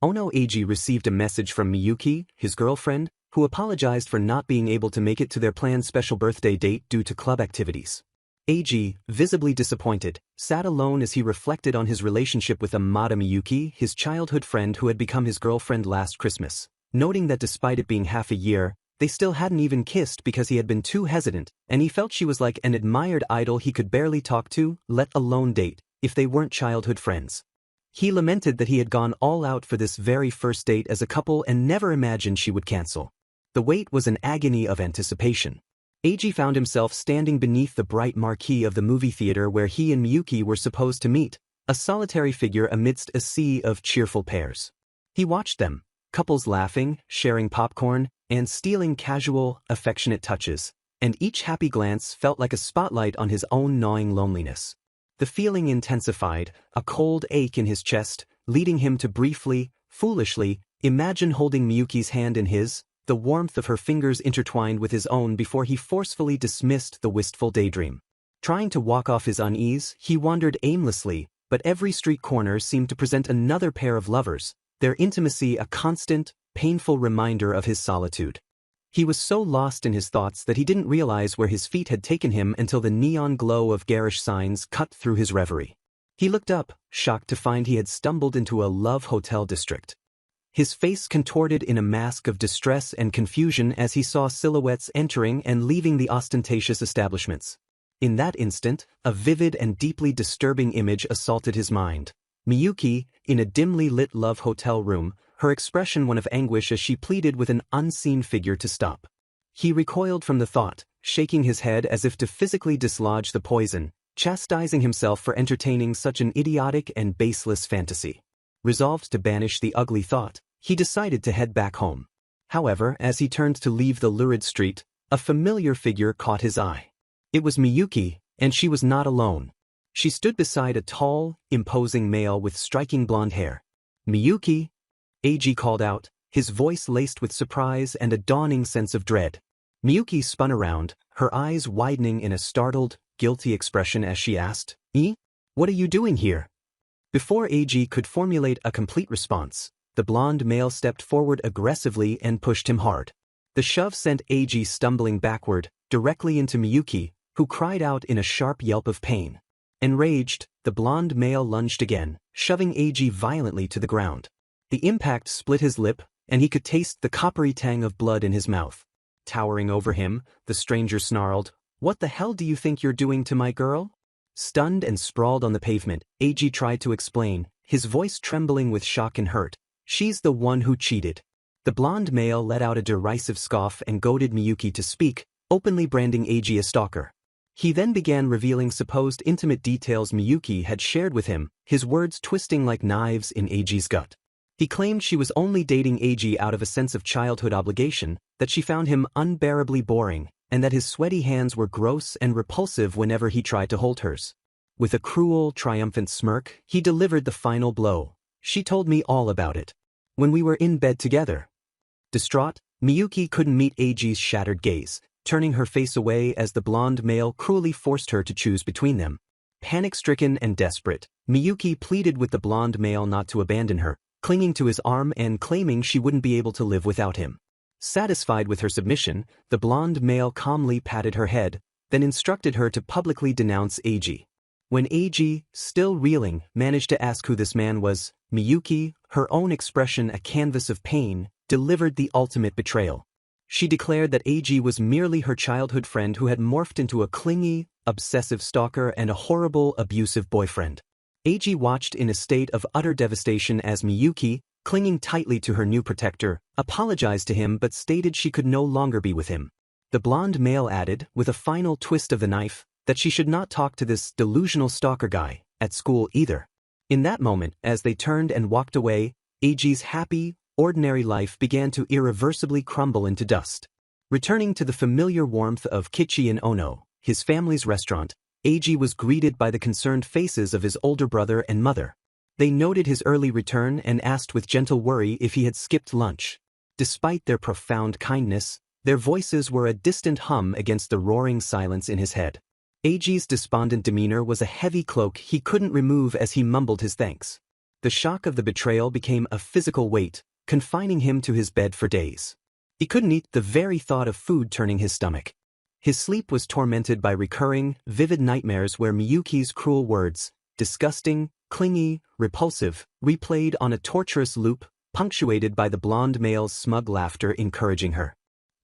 Ono Eiji received a message from Miyuki, his girlfriend, who apologized for not being able to make it to their planned special birthday date due to club activities. Eiji, visibly disappointed, sat alone as he reflected on his relationship with Amada Miyuki, his childhood friend who had become his girlfriend last Christmas, noting that despite it being half a year, they still hadn't even kissed because he had been too hesitant, and he felt she was like an admired idol he could barely talk to, let alone date, if they weren't childhood friends. He lamented that he had gone all out for this very first date as a couple and never imagined she would cancel. The wait was an agony of anticipation. Eiji found himself standing beneath the bright marquee of the movie theater where he and Miyuki were supposed to meet, a solitary figure amidst a sea of cheerful pairs. He watched them, couples laughing, sharing popcorn, and stealing casual, affectionate touches, and each happy glance felt like a spotlight on his own gnawing loneliness. The feeling intensified, a cold ache in his chest, leading him to briefly, foolishly, imagine holding Miyuki's hand in his, the warmth of her fingers intertwined with his own before he forcefully dismissed the wistful daydream. Trying to walk off his unease, he wandered aimlessly, but every street corner seemed to present another pair of lovers, their intimacy a constant, painful reminder of his solitude. He was so lost in his thoughts that he didn't realize where his feet had taken him until the neon glow of garish signs cut through his reverie. He looked up, shocked to find he had stumbled into a love hotel district. His face contorted in a mask of distress and confusion as he saw silhouettes entering and leaving the ostentatious establishments. In that instant, a vivid and deeply disturbing image assaulted his mind. Miyuki, in a dimly lit love hotel room, her expression one of anguish as she pleaded with an unseen figure to stop. He recoiled from the thought, shaking his head as if to physically dislodge the poison, chastising himself for entertaining such an idiotic and baseless fantasy. Resolved to banish the ugly thought, he decided to head back home. However, as he turned to leave the lurid street, a familiar figure caught his eye. It was Miyuki, and she was not alone. She stood beside a tall, imposing male with striking blonde hair. "Miyuki," Eiji called out, his voice laced with surprise and a dawning sense of dread. Miyuki spun around, her eyes widening in a startled, guilty expression as she asked, What are you doing here?" Before Eiji could formulate a complete response, the blonde male stepped forward aggressively and pushed him hard. The shove sent Eiji stumbling backward, directly into Miyuki, who cried out in a sharp yelp of pain. Enraged, the blonde male lunged again, shoving Eiji violently to the ground. The impact split his lip, and he could taste the coppery tang of blood in his mouth. Towering over him, the stranger snarled, "What the hell do you think you're doing to my girl?" Stunned and sprawled on the pavement, Eiji tried to explain, his voice trembling with shock and hurt. "She's the one who cheated." The blonde male let out a derisive scoff and goaded Miyuki to speak, openly branding Eiji a stalker. He then began revealing supposed intimate details Miyuki had shared with him, his words twisting like knives in Eiji's gut. He claimed she was only dating Eiji out of a sense of childhood obligation, that she found him unbearably boring, and that his sweaty hands were gross and repulsive whenever he tried to hold hers. With a cruel, triumphant smirk, he delivered the final blow. "She told me all about it. When we were in bed together." Distraught, Miyuki couldn't meet Eiji's shattered gaze, turning her face away as the blonde male cruelly forced her to choose between them. Panic-stricken and desperate, Miyuki pleaded with the blonde male not to abandon her, clinging to his arm and claiming she wouldn't be able to live without him. Satisfied with her submission, the blonde male calmly patted her head, then instructed her to publicly denounce Eiji. When Eiji, still reeling, managed to ask who this man was, Miyuki, her own expression a canvas of pain, delivered the ultimate betrayal. She declared that Eiji was merely her childhood friend who had morphed into a clingy, obsessive stalker and a horrible, abusive boyfriend. Eiji watched in a state of utter devastation as Miyuki, clinging tightly to her new protector, apologized to him but stated she could no longer be with him. The blonde male added, with a final twist of the knife, that she should not talk to this delusional stalker guy, at school either. In that moment, as they turned and walked away, Eiji's happy, ordinary life began to irreversibly crumble into dust. Returning to the familiar warmth of Kichi and Ono, his family's restaurant, Eiji was greeted by the concerned faces of his older brother and mother. They noted his early return and asked with gentle worry if he had skipped lunch. Despite their profound kindness, their voices were a distant hum against the roaring silence in his head. Eiji's despondent demeanor was a heavy cloak he couldn't remove as he mumbled his thanks. The shock of the betrayal became a physical weight, confining him to his bed for days. He couldn't eat, the very thought of food turning his stomach. His sleep was tormented by recurring, vivid nightmares where Miyuki's cruel words, disgusting, clingy, repulsive, replayed on a torturous loop, punctuated by the blonde male's smug laughter encouraging her.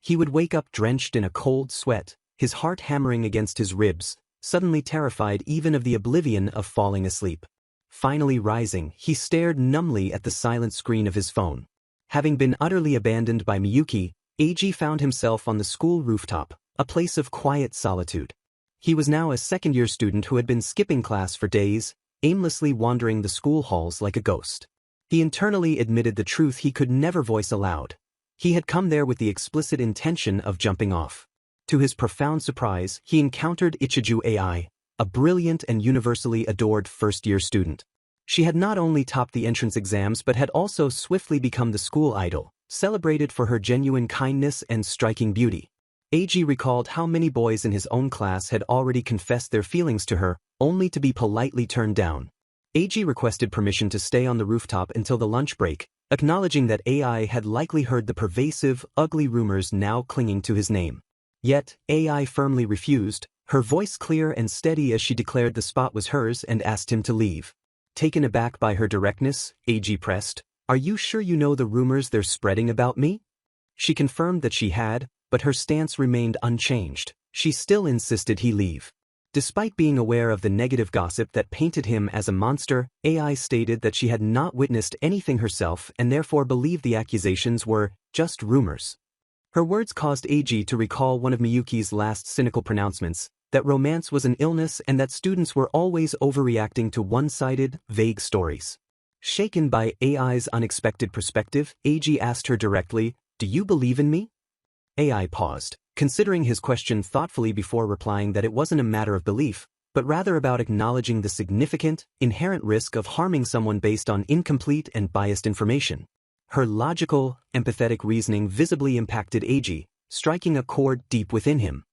He would wake up drenched in a cold sweat, his heart hammering against his ribs, suddenly terrified even of the oblivion of falling asleep. Finally rising, he stared numbly at the silent screen of his phone. Having been utterly abandoned by Miyuki, Eiji found himself on the school rooftop, a place of quiet solitude. He was now a second-year student who had been skipping class for days, aimlessly wandering the school halls like a ghost. He internally admitted the truth he could never voice aloud. He had come there with the explicit intention of jumping off. To his profound surprise, he encountered Ichiju AI, a brilliant and universally adored first-year student. She had not only topped the entrance exams but had also swiftly become the school idol, celebrated for her genuine kindness and striking beauty. Eiji recalled how many boys in his own class had already confessed their feelings to her, only to be politely turned down. Eiji requested permission to stay on the rooftop until the lunch break, acknowledging that AI had likely heard the pervasive, ugly rumors now clinging to his name. Yet, AI firmly refused, her voice clear and steady as she declared the spot was hers and asked him to leave. Taken aback by her directness, Eiji pressed, "Are you sure you know the rumors they're spreading about me?" She confirmed that she had, but her stance remained unchanged. She still insisted he leave. Despite being aware of the negative gossip that painted him as a monster, AI stated that she had not witnessed anything herself and therefore believed the accusations were just rumors. Her words caused Eiji to recall one of Miyuki's last cynical pronouncements, that romance was an illness and that students were always overreacting to one-sided, vague stories. Shaken by AI's unexpected perspective, Eiji asked her directly, "Do you believe in me?" AI paused, considering his question thoughtfully before replying that it wasn't a matter of belief, but rather about acknowledging the significant, inherent risk of harming someone based on incomplete and biased information. Her logical, empathetic reasoning visibly impacted Eiji, striking a chord deep within him.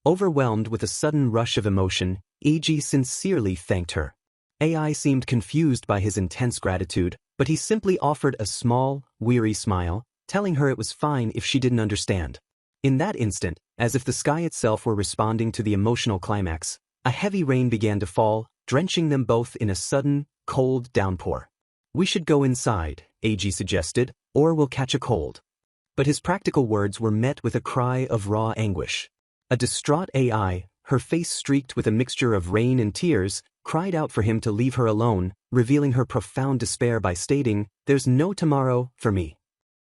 Overwhelmed with a sudden rush of emotion, Eiji sincerely thanked her. AI seemed confused by his intense gratitude, but he simply offered a small, weary smile, telling her it was fine if she didn't understand. In that instant, as if the sky itself were responding to the emotional climax, a heavy rain began to fall, drenching them both in a sudden, cold downpour. "We should go inside," Eiji suggested, "or we'll catch a cold." But his practical words were met with a cry of raw anguish. A distraught AI, her face streaked with a mixture of rain and tears, cried out for him to leave her alone, revealing her profound despair by stating, "There's no tomorrow for me."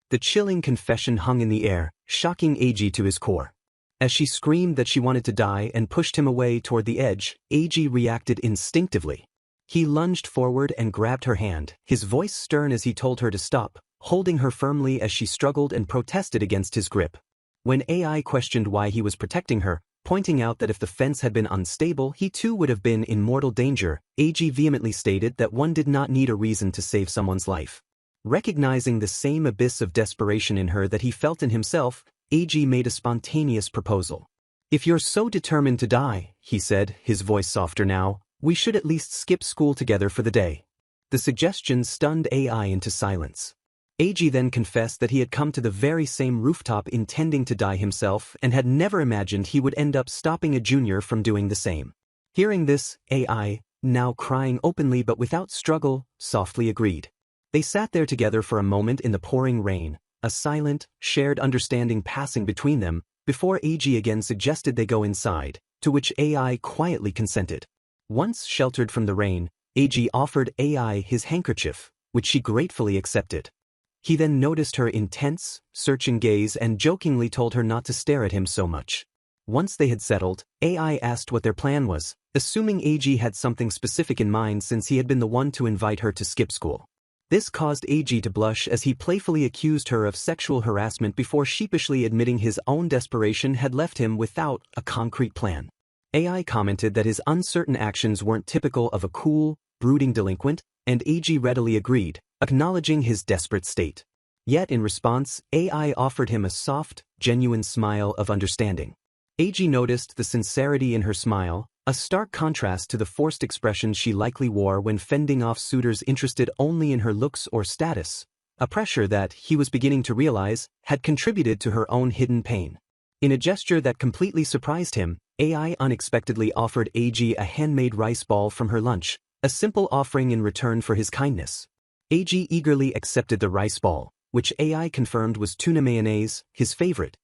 The chilling confession hung in the air, shocking Eiji to his core. As she screamed that she wanted to die and pushed him away toward the edge, Eiji reacted instinctively. He lunged forward and grabbed her hand, his voice stern as he told her to stop, holding her firmly as she struggled and protested against his grip. When AI questioned why he was protecting her, pointing out that if the fence had been unstable he too would have been in mortal danger, Eiji vehemently stated that one did not need a reason to save someone's life. Recognizing the same abyss of desperation in her that he felt in himself, Eiji made a spontaneous proposal. "If you're so determined to die," he said, his voice softer now, "we should at least skip school together for the day." The suggestion stunned AI into silence. Eiji then confessed that he had come to the very same rooftop intending to die himself and had never imagined he would end up stopping a junior from doing the same. Hearing this, AI, now crying openly but without struggle, softly agreed. They sat there together for a moment in the pouring rain, a silent, shared understanding passing between them, before Eiji again suggested they go inside, to which AI quietly consented. Once sheltered from the rain, Eiji offered AI his handkerchief, which she gratefully accepted. He then noticed her intense, searching gaze and jokingly told her not to stare at him so much. Once they had settled, AI asked what their plan was, assuming Eiji had something specific in mind since he had been the one to invite her to skip school. This caused Eiji to blush as he playfully accused her of sexual harassment before sheepishly admitting his own desperation had left him without a concrete plan. AI commented that his uncertain actions weren't typical of a cool, brooding delinquent, and Eiji readily agreed, acknowledging his desperate state. Yet in response, AI offered him a soft, genuine smile of understanding. Eiji noticed the sincerity in her smile, A stark contrast to the forced expression she likely wore when fending off suitors interested only in her looks or status, a pressure that, he was beginning to realize, had contributed to her own hidden pain. In a gesture that completely surprised him, AI unexpectedly offered AG a handmade rice ball from her lunch, a simple offering in return for his kindness. AG eagerly accepted the rice ball, which AI confirmed was tuna mayonnaise, his favorite.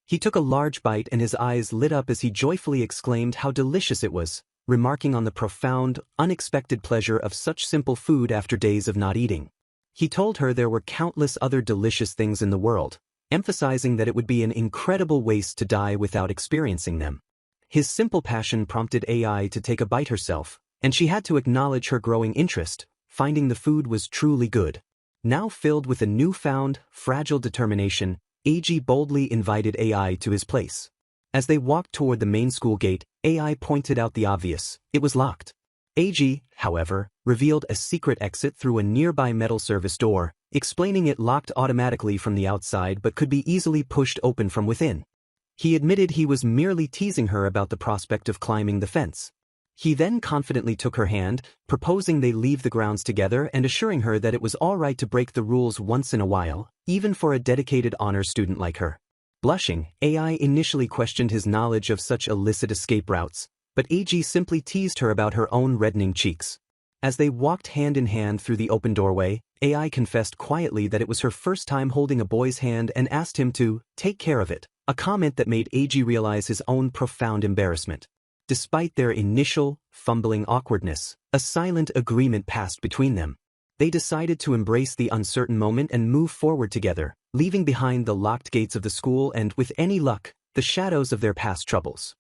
He took a large bite and his eyes lit up as he joyfully exclaimed how delicious it was, remarking on the profound, unexpected pleasure of such simple food after days of not eating. He told her there were countless other delicious things in the world, emphasizing that it would be an incredible waste to die without experiencing them. His simple passion prompted AI to take a bite herself, and she had to acknowledge her growing interest, finding the food was truly good. Now filled with a newfound, fragile determination, AG boldly invited AI to his place. As they walked toward the main school gate, AI pointed out the obvious: it was locked. AG, however, revealed a secret exit through a nearby metal service door, explaining it locked automatically from the outside but could be easily pushed open from within. He admitted he was merely teasing her about the prospect of climbing the fence. He then confidently took her hand, proposing they leave the grounds together and assuring her that it was all right to break the rules once in a while, even for a dedicated honor student like her. Blushing, AI initially questioned his knowledge of such illicit escape routes, but AG simply teased her about her own reddening cheeks. As they walked hand in hand through the open doorway, AI confessed quietly that it was her first time holding a boy's hand and asked him to take care of it, a comment that made AG realize his own profound embarrassment. Despite their initial, fumbling awkwardness, a silent agreement passed between them. They decided to embrace the uncertain moment and move forward together, leaving behind the locked gates of the school and, with any luck, the shadows of their past troubles.